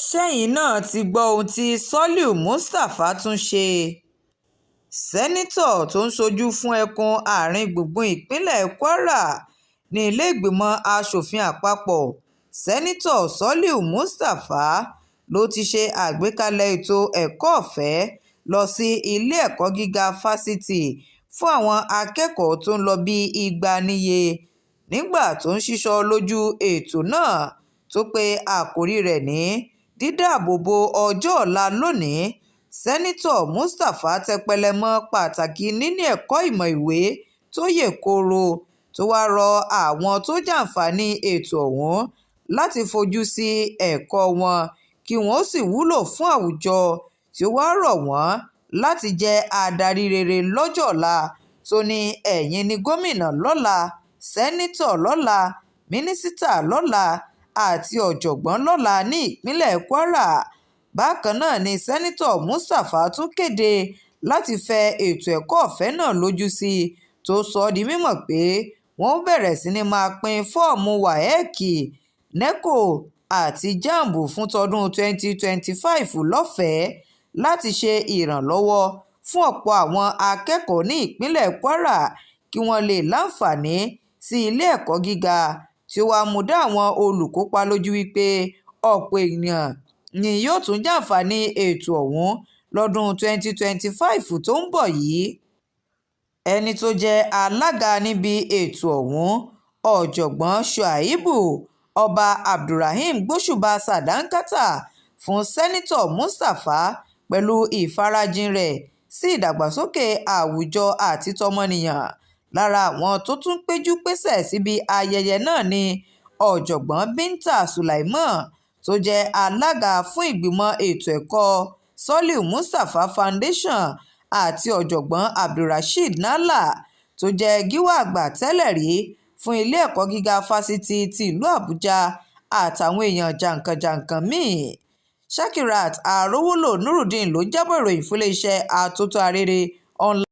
ṣẹ́yìn náà ti gbọ́ ohun tí Soliu Mustapha tún ṣe. Sẹ́nitọ̀ tó ń ṣojú fún ẹkùn àárín-gbùngbùn ìpínlẹ̀ Kwara ní ilé-ìgbìmọ̀ asòfin àpapọ̀, Sẹ́nitọ̀ Soliu Mustapha ló ti ṣe àgbékalẹ̀ ètò ẹ̀kọ́ ọ̀fẹ́ lọ sí ilé-ẹ̀kọ́ gíga fásitì fún àwọn akẹ́kọ̀ọ́ tó ń lọ bíi 200 níye. Nígbà tó ń ṣíṣọ lójú ètò náà tó pe àkórí rẹ̀ ní "Dídáàbòbo ọjọ́ ọ̀la lónìí", Sẹ́nitọ̀ Mustapha tẹpẹlẹ mọ́ pàtàkì níní ẹ̀kọ́ ìmọ̀ ìwé tó yè kooro, tó wá rọ àwọn tó jàǹfààní ètò ọ̀hún láti fojú sí ẹ̀kọ́ wọn kí wọ́n ó sì wúlò fún àwùjọ, tí ó wá rọ̀ wọ́n láti jẹ́ adarí rere lọ́jọ́ ọ̀la tó ní ẹ̀yin ni gómìnà lọ́la, sẹ́nitọ̀ lọ́la, mínísítà lọ́la àti ọ̀jọ̀gbọ́n lọ́la ní ìpínlẹ̀ Kwara. Bákan náà ni Sẹ́nitọ̀ Mustapha tún kéde láti fẹ ètò ẹ̀kọ́ ọ̀fẹ́ náà lójú sí i, tó sọ ọ́ di mímọ̀ pé wọ́n ó bẹ̀rẹ̀ sí ní máa pín fọ́ọ̀mù WAEC, NECO àti JAMB fún tọdún 2025 lọ́fẹ̀ẹ́ láti ṣe ìrànlọ́wọ́ fún ọ̀pọ̀ àwọn akẹ́kọ̀ọ́ ní ìpínlẹ̀ Kwara kí wọ́n lè láǹfààní sí ilé ẹ̀kọ́ gíga, tí ó wá mú dá àwọn olùkópa lójú wípé ọ̀pọ̀ èèyàn ni yóò tún jàǹfààní ètò ọ̀hún lọ́dún 2025 tó ń bọ̀ yìí. Ẹni tó jẹ́ alága níbi ètò ọ̀hún, Ọ̀jọ̀gbọ́n Shuaibu Ọba Abdulrahim gbóṣùbà sàdánkátà fún Sẹ́nitọ̀ Mustapha pẹ̀lú ìfarajìn rẹ̀ sí ìdàgbàsókè àwùjọ àti tọmọnìyàn. Lára àwọn tó tún péjú pésẹ̀ síbi ayẹyẹ náà ni Ọ̀jọ̀gbọ́n Binta Sulaiman tó jẹ́ alága fún ìgbìmọ̀ ètò ẹ̀kọ́ Soliu Mustapha Foundation àti Ọ̀jọ̀gbọ́n Abdulrasheed Nalla tó jẹ́ gíwá àgbà tẹ́lẹ̀ rí fún ilé ẹ̀kọ́ gíga fásitì ti ìlú Àbújá àtàwọn èèyàn jàǹkànjàǹkàn míì. Shakirat Arówólò Nurudeen ló jábọ̀ ìròyìn fún iléeṣẹ́ Atótó Arére Online.